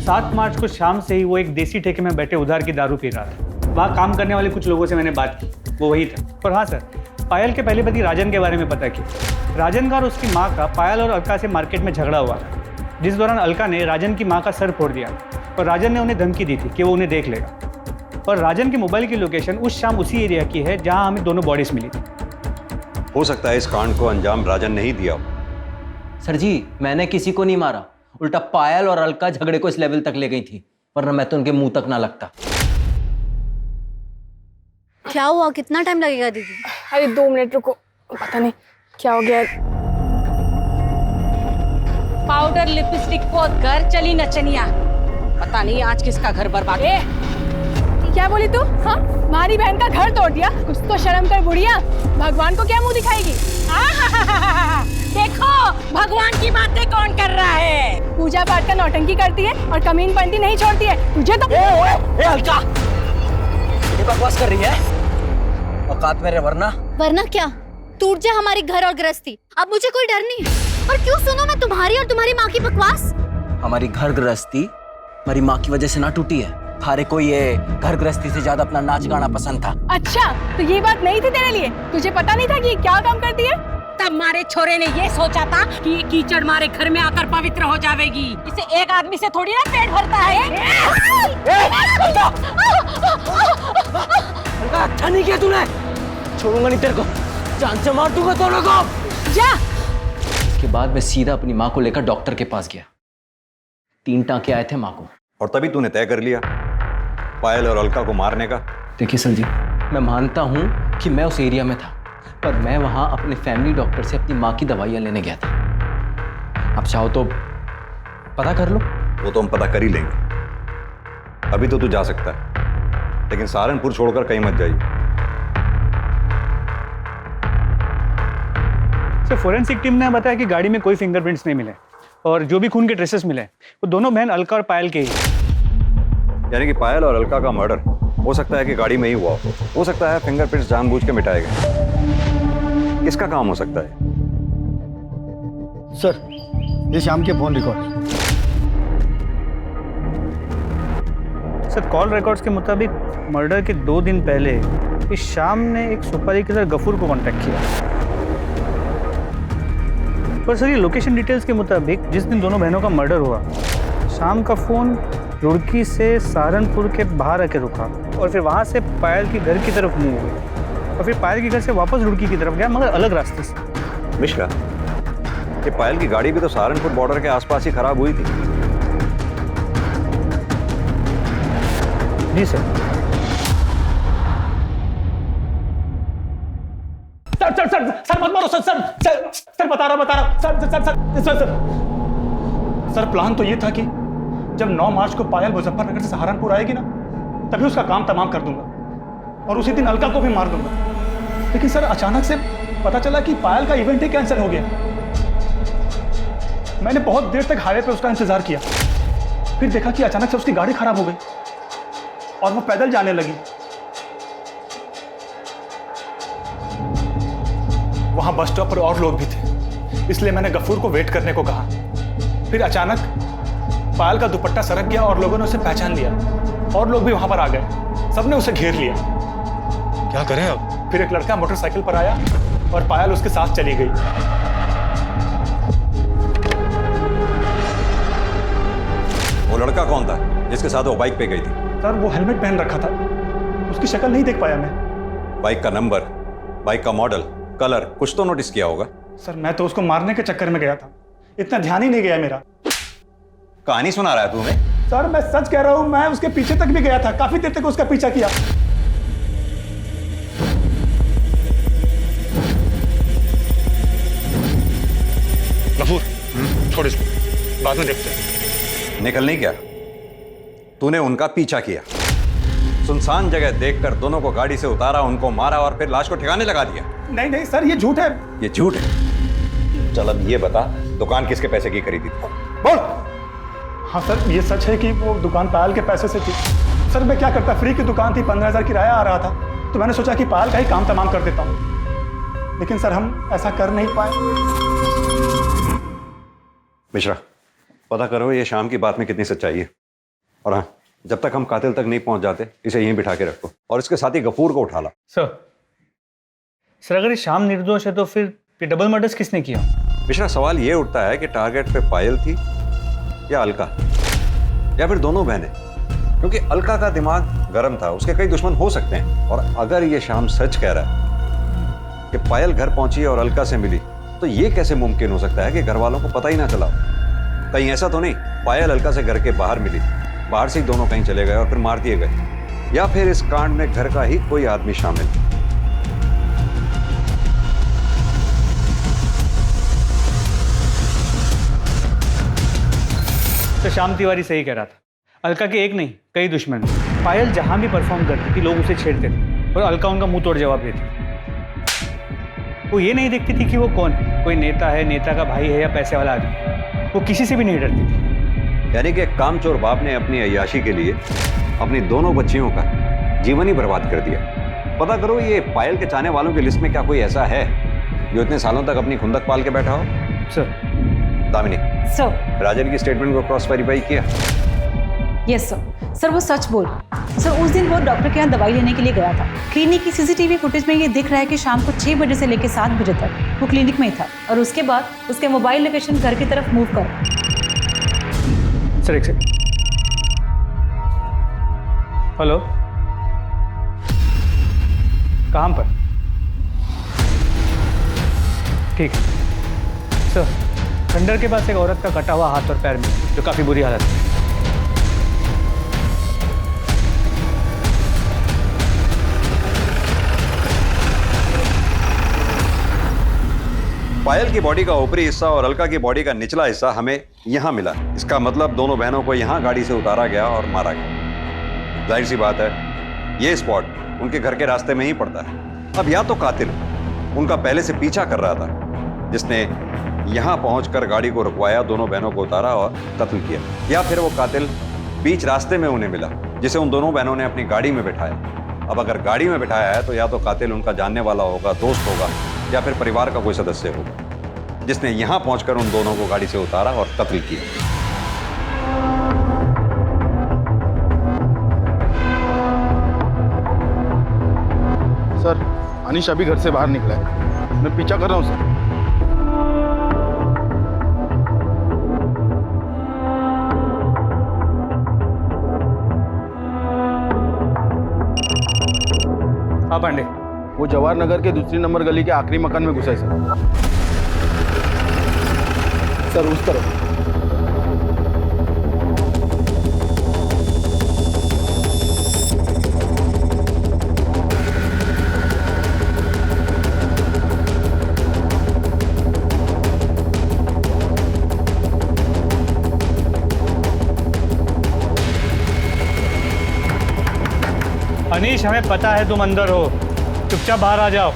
Speaker 1: 7 मार्च को शाम से ही वो एक देसी ठेके में बैठे उधार की दारू पी रहा था। वहाँ काम करने वाले कुछ लोगों से मैंने बात की, वो वही था। और हाँ सर, पायल के पहले पति राजन के बारे में पता किया। राजन का और उसकी माँ का पायल और अलका से मार्केट में झगड़ा हुआ था, जिस दौरान अलका ने राजन की माँ का सर फोड़ दिया और राजन ने उन्हें धमकी दी थी कि वो उन्हें देख लेगा। और राजन की मोबाइल की लोकेशन उस शाम उसी एरिया की है जहां हमें दोनों बॉडीज मिली थी।
Speaker 2: हो सकता है इस कांड को अंजाम राजन ने ही दिया हो।
Speaker 9: सर जी, मैंने किसी को नहीं मारा, उल्टा पायल और अलका झगड़े को इस लेवल तक ले गई थी, वरना मैं तो उनके मुंह तक ना लगता।
Speaker 5: क्या हुआ, कितना टाइम लगेगा दीदी?
Speaker 13: अरे 2 मिनट रुको, पता नहीं क्या हो गया।
Speaker 10: पाउडर लिपस्टिक को घर चली नचनिया, पता नहीं आज किसका घर बर्बाद है।
Speaker 8: क्या बोली तू? हाँ, हमारी बहन का घर तोड़ दिया, कुछ तो शर्म कर बुढ़िया। भगवान को क्या मुंह दिखाएगी?
Speaker 10: देखो भगवान की बातें कौन कर रहा है।
Speaker 8: पूजा पाठ का नौटंकी करती है और कमीनपंती नहीं छोड़ती है। तुझे तो
Speaker 11: ए अलका,
Speaker 9: ये बकवास कर रही है? औकात में रहे वरना।
Speaker 14: वरना क्या? टूट जाए हमारी घर और गृहस्थी, अब मुझे कोई डर नहीं है। और क्यों सुनो मैं तुम्हारी और तुम्हारी माँ की बकवास?
Speaker 9: हमारी घर गृहस्थी हमारी माँ की वजह से ना टूटी है। थारे को ये घर गृहस्थी से ज्यादा अपना नाच गाना पसंद था।
Speaker 8: अच्छा, तो ये बात नहीं थी तेरे लिए? तुझे पता नहीं था कि ये क्या काम करती है?
Speaker 10: तब मारे छोरे ने ये सोचा था कि ये कीचड़ मारे घर में आकर पवित्र हो जाएगी। इसे एक आदमी से थोड़ी ना पेट भरता है।
Speaker 9: अच्छा नहीं किया तूने। छोड़ूंगा नहीं तेरे को, जान से मार दूंगा दोनों को।
Speaker 8: जा।
Speaker 9: इसके बाद मैं सीधा अपनी माँ को लेकर डॉक्टर के पास गया। 3 टांके आए थे माँ को।
Speaker 2: और तभी तूने तय कर लिया पायल और अलका को मारने का?
Speaker 9: देखिए सर जी, मैं मानता हूँ कि मैं उस एरिया में था, पर मैं वहाँ अपने फैमिली डॉक्टर से अपनी माँ की दवाइयाँ लेने गया था। आप चाहो तो पता कर लो।
Speaker 2: वो तो हम पता कर ही लेंगे। अभी तो तू जा सकता है, लेकिन सहारनपुर छोड़कर कहीं मत जाइए।
Speaker 1: सर, फोरेंसिक टीम ने बताया कि गाड़ी में कोई फिंगरप्रिंट्स नहीं मिले और जो भी खून के ट्रेसेस मिले वो दोनों बहन अलका और पायल के ही।
Speaker 2: यानी कि पायल और अलका का मर्डर हो सकता है कि गाड़ी में ही हुआ हो सकता है फिंगरप्रिंट्स जानबूझ के मिटाए गए। किसका काम हो सकता है?
Speaker 15: सर, ये शाम के phone record.
Speaker 1: Sir, call records के मुताबिक मर्डर के 2 दिन पहले इस शाम ने एक सुपारी के साथ गफूर को कांटेक्ट किया। पर सर, ये लोकेशन डिटेल्स के मुताबिक जिस दिन दोनों बहनों का मर्डर हुआ, शाम का फोन रुड़की से सहारनपुर के बाहर आके रुका और फिर वहाँ से पायल के घर की तरफ मूव हुई और फिर पायल के घर से वापस रुड़की की तरफ गया, मगर अलग रास्ते से।
Speaker 2: मिश्रा, ये पायल की गाड़ी भी तो सहारनपुर बॉर्डर के आसपास ही खराब हुई थी।
Speaker 1: जी सर।
Speaker 7: सर मत मारो सर बता रहा सर प्लान तो ये था कि जब 9 मार्च को पायल मुजफ्फरनगर से सहारनपुर आएगी ना, तभी उसका काम तमाम कर दूंगा और उसी दिन अलका को भी मार दूंगा। लेकिन सर अचानक से पता चला कि पायल का इवेंट ही कैंसिल हो गया। मैंने बहुत देर तक हाईवे पे उसका इंतजार किया, फिर देखा कि अचानक से उसकी गाड़ी खराब हो गई और वो पैदल जाने लगी। वहां बस स्टॉप पर और लोग भी थे, इसलिए मैंने गफूर को वेट करने को कहा। फिर अचानक पायल का दुपट्टा सरक गया और लोगों ने उसे पहचान लिया और लोग भी वहां पर आ गए। सबने उसे घेर लिया। क्या करें अब? फिर एक लड़का मोटरसाइकिल पर आया और पायल उसके साथ चली गई।
Speaker 2: वो लड़का कौन था जिसके साथ वो बाइक पे गई थी?
Speaker 7: सर, वो हेलमेट पहन रखा था, उसकी शक्ल नहीं देख पाया मैं।
Speaker 2: बाइक का नंबर, बाइक का मॉडल, कलर कुछ तो नोटिस किया होगा?
Speaker 7: सर, मैं तो उसको मारने के चक्कर में गया था, इतना ध्यान ही नहीं गया मेरा।
Speaker 2: कहानी सुना रहा है तू हमें?
Speaker 7: सर, मैं सच कह रहा हूं, मैं उसके पीछे तक भी गया था, काफी देर तक उसका पीछा किया।
Speaker 2: गफूर, छोड़ इसको, बाद में देखते हैं। निकल नहीं क्या? तूने उनका पीछा किया, सुनसान जगह देखकर दोनों को गाड़ी से उतारा, उनको मारा और फिर लाश को ठिकाने लगा दिया।
Speaker 7: नहीं नहीं सर, ये झूठ है।
Speaker 2: ये झूठ है? चल अब ये बता, दुकान किसके पैसे की खरीदी थी? बोल।
Speaker 7: हाँ सर, ये सच है कि वो दुकान पायल के पैसे से थी। सर, मैं क्या करता, फ्री की दुकान थी, 15,000 किराया आ रहा था, तो मैंने सोचा कि पायल का ही काम तमाम कर देता हूँ। लेकिन सर, हम ऐसा कर नहीं पाए।
Speaker 2: मिश्रा, पता करो ये शाम की बात में कितनी सच्चाई है। और हाँ, जब तक हम कातिल तक नहीं पहुंच जाते, इसे यहीं बिठा के रखो और इसके साथ ही गफूर को उठा ला।
Speaker 1: सर, अगर ये शाम निर्दोष है तो फिर ये डबल मर्डर्स किसने किया?
Speaker 2: मिश्रा, सवाल ये उठता है कि टारगेट पे पायल थी या अलका, या फिर दोनों बहनें, क्योंकि अलका का दिमाग गर्म था, उसके कई दुश्मन हो सकते हैं। और अगर ये शाम सच कह रहा है कि पायल घर पहुंची और अलका से मिली, तो ये कैसे मुमकिन हो सकता है कि घर वालों को पता ही ना चला? कहीं ऐसा तो नहीं पायल अलका से घर के बाहर मिली, बाहर से ही दोनों कहीं चले गए और फिर मार दिए गए, या फिर इस कांड में घर का ही कोई आदमी शामिल?
Speaker 1: तो श्याम तिवारी सही कह रहा था, अलका के एक नहीं कई दुश्मन। पायल जहां भी परफॉर्म करती थी लोग उसे छेड़ते थे और अलका उनका मुंह तोड़ जवाब देती। वो ये नहीं देखती थी कि वो कौन है, कोई नेता है, नेता का भाई है या पैसे वाला आदमी, वो किसी से भी नहीं डरती थी।
Speaker 2: यानी कि कामचोर बाप ने अपनी अय्याशी के लिए अपनी दोनों बच्चियों का जीवन ही बर्बाद कर दिया। पता करो ये पायल के चाहने वालों की लिस्ट में क्या कोई ऐसा है जो इतने सालों तक अपनी खुंदक पाल के बैठा हो?
Speaker 1: सर।
Speaker 2: दामिनी
Speaker 3: सर।
Speaker 2: राजन की स्टेटमेंट को क्रॉस वेरीफाई किया?
Speaker 3: Yes sir. सर वो सच बोल। सर उस दिन वो डॉक्टर के यहाँ दवाई लेने के लिए गया था। क्लिनिक की सीसीटीवी फुटेज में ये दिख रहा है कि शाम को 6 बजे से लेकर 7 बजे तक वो क्लिनिक में ही था और उसके बाद उसके मोबाइल लोकेशन घर की तरफ मूव कर।
Speaker 1: सर एक सेकंड। हेलो, कहाँ पर? ठीक है सर। खंडर के पास एक औरत का कटा हुआ हाथ और पैर में, जो काफी बुरी हालत है।
Speaker 2: पायल की बॉडी का ऊपरी हिस्सा और अलका की बॉडी का निचला हिस्सा हमें यहाँ मिला। इसका मतलब दोनों बहनों को यहाँ गाड़ी से उतारा गया और मारा गया। जाहिर सी बात है ये स्पॉट उनके घर के रास्ते में ही पड़ता है। अब या तो कातिल उनका पहले से पीछा कर रहा था, जिसने यहाँ पहुंचकर गाड़ी को रुकवाया, दोनों बहनों को उतारा और कत्ल किया, या फिर वो कातिल बीच रास्ते में उन्हें मिला, जिसे उन दोनों बहनों ने अपनी गाड़ी में बिठाया। अब अगर गाड़ी में बिठाया है तो या तो कातिल उनका जानने वाला होगा, दोस्त होगा, या फिर परिवार का कोई सदस्य होगा, जिसने यहाँ पहुंचकर उन दोनों को गाड़ी से उतारा और कत्ल किया।
Speaker 15: सर, अनीश अभी घर से बाहर निकला है। मैं पीछा कर रहा हूँ सर।
Speaker 1: हाँ पांडे।
Speaker 15: वो जवाहर नगर के दूसरी नंबर गली के आखिरी मकान में घुसा है सर उस तरफ।
Speaker 1: अनीश, हमें पता है तुम अंदर हो, चुपचाप बाहर आ जाओ।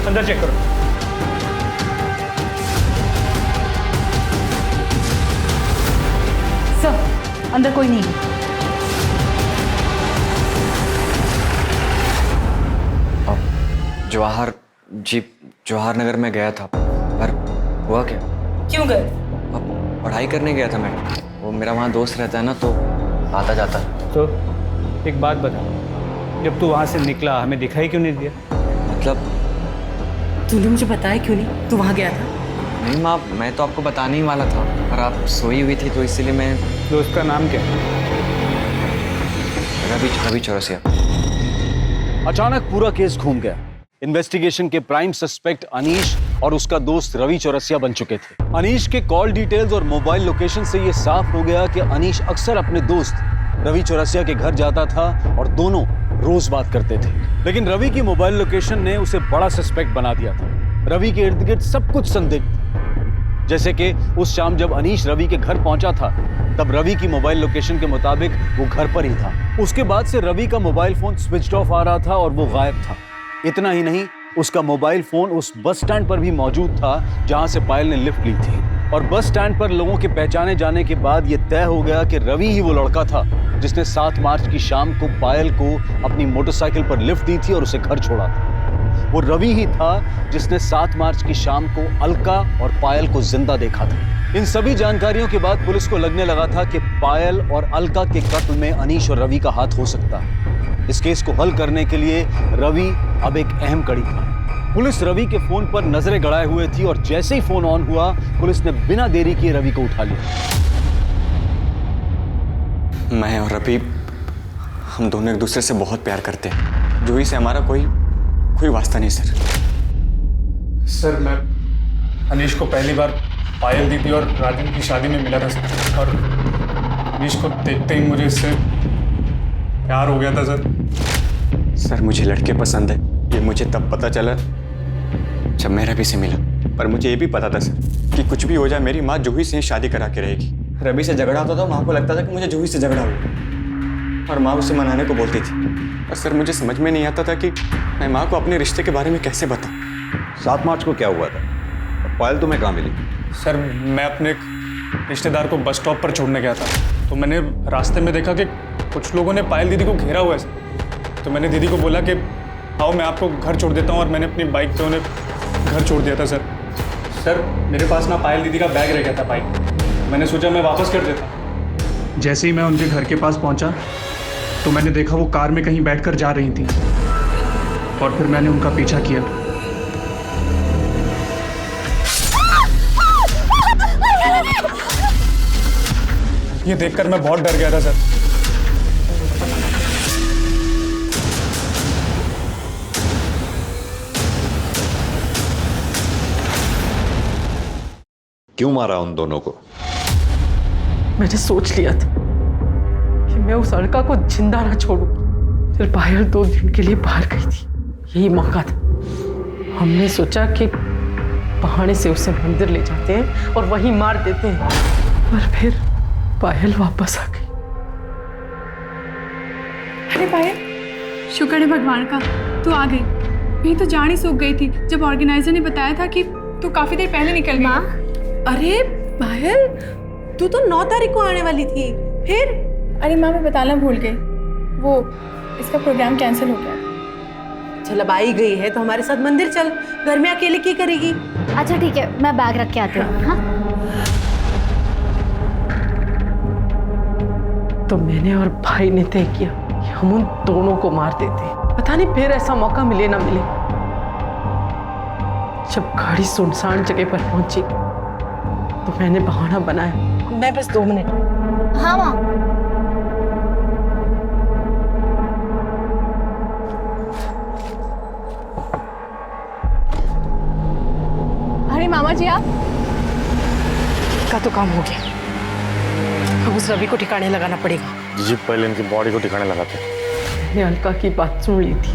Speaker 1: अंदर चेक करो।
Speaker 3: सर अंदर कोई नहीं है।
Speaker 16: जवाहर नगर में गया था, पर हुआ क्या?
Speaker 3: क्यों गए?
Speaker 16: अब पढ़ाई करने गया था मैं। वो मेरा वहाँ दोस्त रहता है ना, तो आता जाता।
Speaker 1: तो एक बात बता, जब तू वहाँ से निकला हमें दिखाई क्यों नहीं दिया?
Speaker 16: मतलब
Speaker 3: तूने मुझे बताया क्यों नहीं तू वहाँ गया था?
Speaker 16: नहीं माँ, मैं तो आपको बताने ही वाला था, पर आप सोई हुई थी तो इसलिए मैं।
Speaker 1: दोस्त का नाम क्या?
Speaker 16: रवि चौरसिया।
Speaker 4: अचानक पूरा केस घूम गया। इन्वेस्टिगेशन के प्राइम सस्पेक्ट अनीश और उसका दोस्त रवि चौरसिया बन चुके थे। अनीश के कॉल डिटेल्स और मोबाइल लोकेशन से यह साफ हो गया कि अनीश अक्सर अपने दोस्त रवि चौरसिया के घर जाता था और दोनों रोज बात करते थे। लेकिन रवि की मोबाइल लोकेशन ने उसे बड़ा सस्पेक्ट बना दिया था। रवि के इर्द गिर्द सब कुछ संदिग्ध, जैसे कि उस शाम जब अनीश रवि के घर पहुंचा था तब रवि की मोबाइल लोकेशन के मुताबिक वो घर पर ही था। उसके बाद से रवि का मोबाइल फोन स्विच ऑफ आ रहा था और वो गायब था। इतना ही नहीं, उसका मोबाइल फोन उस बस स्टैंड पर भी मौजूद था जहां से पायल ने लिफ्ट ली थी। और बस स्टैंड पर लोगों के पहचाने जाने के बाद यह तय हो गया कि रवि ही वो लड़का था जिसने 7 मार्च की शाम को पायल को अपनी मोटरसाइकिल पर लिफ्ट दी थी और उसे घर छोड़ा था। वो रवि ही था जिसने 7 मार्च की शाम को अलका और पायल को जिंदा देखा था। इन सभी जानकारियों के बाद पुलिस को लगने लगा था कि पायल और अलका के कत्ल में अनीश और रवि का हाथ हो सकता है। इस केस को हल करने के लिए रवि अब एक अहम कड़ी था। पुलिस रवि के फोन पर नजरें गड़ाए हुए थी और जैसे ही फोन ऑन हुआ पुलिस ने बिना देरी किए रवि को उठा लिया।
Speaker 16: मैं और रवि, हम दोनों एक दूसरे से बहुत प्यार करते हैं। जूही से हमारा कोई वास्ता नहीं सर।
Speaker 17: सर मैं अनीश को पहली बार पायल दीदी और राजन की शादी में मिला था सर, और अनीश को देखते ही मुझे इससे प्यार हो गया था सर।
Speaker 16: सर मुझे लड़के पसंद है, ये मुझे तब पता चला जब मैं रवि से मिला। पर मुझे ये भी पता था सर कि कुछ भी हो जाए मेरी माँ जूही से ही शादी करा के रहेगी। रवि से झगड़ा होता था, माँ को लगता था कि मुझे जूही से झगड़ा हुआ और माँ उसे मनाने को बोलती थी। और सर मुझे समझ में नहीं आता था कि मैं माँ को अपने रिश्ते के बारे में कैसे बताऊँ।
Speaker 2: 7 मार्च को क्या हुआ था? पायल तुम्हें कहाँ मिली?
Speaker 17: सर मैं अपने एक रिश्तेदार को बस स्टॉप पर छोड़ने गया था, तो मैंने रास्ते में देखा कि कुछ लोगों ने पायल दीदी को घेरा हुआ है सर। तो मैंने दीदी को बोला कि आओ मैं आपको घर छोड़ देता हूँ, और मैंने अपनी बाइक पे उन्हें घर छोड़ दिया था सर। सर मेरे पास ना पायल दीदी का बैग रह गया था बाइक, मैंने सोचा मैं वापस कर देता। जैसे ही मैं उनके घर के पास पहुँचा तो मैंने देखा वो कार में कहीं बैठकर जा रही थी, और फिर मैंने उनका पीछा किया। ये देखकर मैं बहुत डर गया था सर।
Speaker 2: क्यों मारा उन दोनों को?
Speaker 6: मैंने सोच लिया था कि मैं उस लड़का को जिंदा ना छोड़ूं। फिर पायल 2 दिन के लिए बाहर गई थी, यही मौका था। हमने सोचा कि बहाने से उसे मंदिर ले जाते हैं और वहीं मार देते हैं, पर फिर पायल वापस आ गई।
Speaker 8: अरे पायल, शुक्र है भगवान का तू आ गई। मैं तो जान ही सूख गई थी जब ऑर्गेनाइजर ने बताया था कि तू काफी देर पहले निकल गई।
Speaker 3: अरे पायल, तू तो 9 तारीख को आने वाली थी, फिर?
Speaker 8: अरे माँ मैं बताना भूल गई, वो इसका प्रोग्राम कैंसिल हो गया।
Speaker 3: चल अब आई गई है तो हमारे साथ मंदिर चल, घर में अकेले क्या करेगी?
Speaker 14: अच्छा ठीक है, मैं बैग रख के आती हूँ। हाँ?
Speaker 6: तो मैंने और भाई ने तय किया कि हम उन दोनों को मार देते। पता नहीं फिर ऐसा मौका मिले ना मिले। जब गाड़ी सुनसान जगह पर पहुंची तो मैंने बहाना बनाया। मैं बस 2 मिनट।
Speaker 14: हाँ माँ।
Speaker 8: अरे मामा जी आप?
Speaker 3: का तो काम हो गया, अब उस रवि को ठिकाने लगाना पड़ेगा।
Speaker 12: जी पहले इनकी बॉडी को ठिकाने लगाते हैं।
Speaker 6: मैंने अलका की बात सुन ली थी।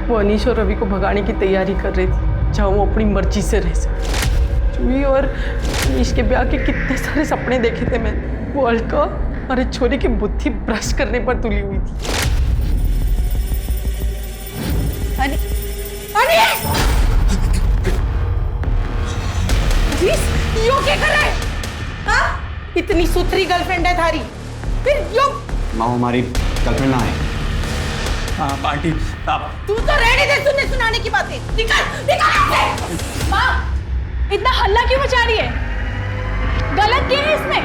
Speaker 6: वो अनीश और रवि को भगाने की तैयारी कर रही थी, जहाँ वो अपनी मर्जी से रह सके। जूही और अनीश के ब्याह के कितने सारे सपने देखे थे मैं। वो अलका और एक छोरी की बुद्धि भ्रष्ट करने पर तुली हुई थी।
Speaker 3: यो क्या कर रहा है? हाँ? इतनी सुथरी गर्लफ्रेंड है थारी, फिर यो?
Speaker 16: माँ हमारी गर्लफ्रेंड ना है।
Speaker 17: हाँ आंटी आप।
Speaker 3: तू तो रहने दे सुनने सुनाने की बातें। निकल निकल।
Speaker 8: माँ इतना हल्ला क्यों मचा रही है? गलत क्या है इसमें?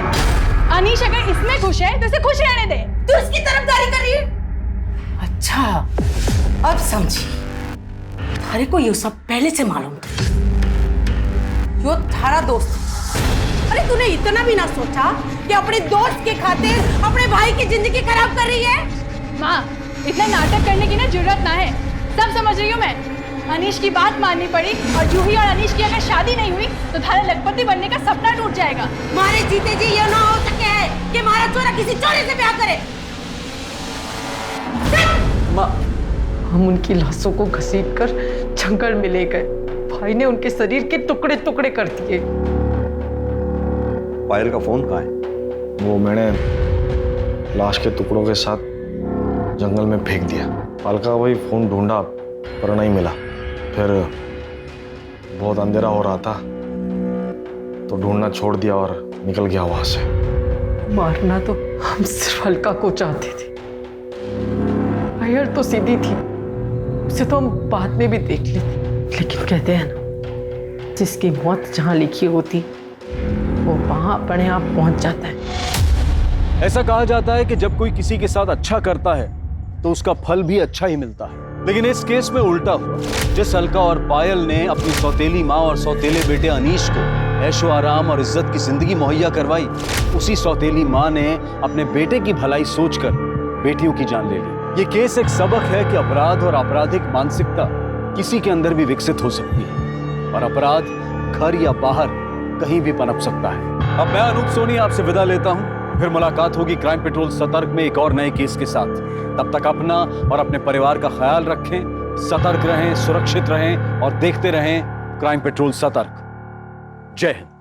Speaker 8: अनीश अगर इसमें खुश है तो इसे खुश रहने दे।
Speaker 3: तू इसकी तरफदारी कर रही है? अच्छा अब समझी। थारे को ये सब पहले से मालूम था। यो थारा दोस्त। अरे तूने इतना भी ना सोचा कि अपने दोस्त के खातिर अपने भाई की जिंदगी खराब कर रही है?
Speaker 8: माँ इतना नाटक करने की ना जरूरत ना है, सब समझ रही हूँ मैं। अनीश की बात माननी पड़ी और जूही और अनीश की अगर शादी नहीं हुई तो थारा लखपति बनने का सपना टूट जाएगा।
Speaker 3: मारे जीते जी ये ना हो सके है कि हमारा छोरा किसी चोरे से ब्याह करे।
Speaker 6: माँ हम उनकी लाशों को घसीटकर जंगल में ले गए। भाई ने उनके शरीर के टुकड़े टुकड़े कर दिए।
Speaker 2: पायल का फोन कहाँ है?
Speaker 12: वो मैंने लाश के टुकड़ों के साथ जंगल में फेंक दिया। अलका वही फोन ढूंढा पर नहीं मिला। फिर बहुत अंधेरा हो रहा था तो ढूंढना छोड़ दिया और निकल गया वहां से।
Speaker 6: मारना तो हम सिर्फ अलका को चाहते थे। पायल तो सीधी थी, उसे तो हम बाद में भी देख लेते। लेकिन कहते हैं ना, जिसकी मौत जहां लिखी होती वो वहां अपने आप पहुंच जाता है।
Speaker 4: ऐसा कहा जाता है कि जब कोई किसी के साथ अच्छा करता है तो उसका फल भी अच्छा ही मिलता है, लेकिन इस केस में उल्टा हुआ। जिस अलका और पायल ने अपनी सौतेली माँ और सौतेले बेटे अनीश को ऐशो आराम और इज्जत की जिंदगी मुहैया करवाई, उसी सौतेली माँ ने अपने बेटे की भलाई सोचकर बेटियों की जान ले ली। ये केस एक सबक है कि अपराध और आपराधिक मानसिकता किसी के अंदर भी विकसित हो सकती है और अपराध घर या बाहर कहीं भी पनप सकता है। अब मैं अनूप सोनी आपसे विदा लेता हूं, फिर मुलाकात होगी क्राइम पेट्रोल सतर्क में एक और नए केस के साथ। तब तक अपना और अपने परिवार का ख्याल रखें, सतर्क रहें, सुरक्षित रहें और देखते रहें क्राइम पेट्रोल सतर्क। जय हिंद।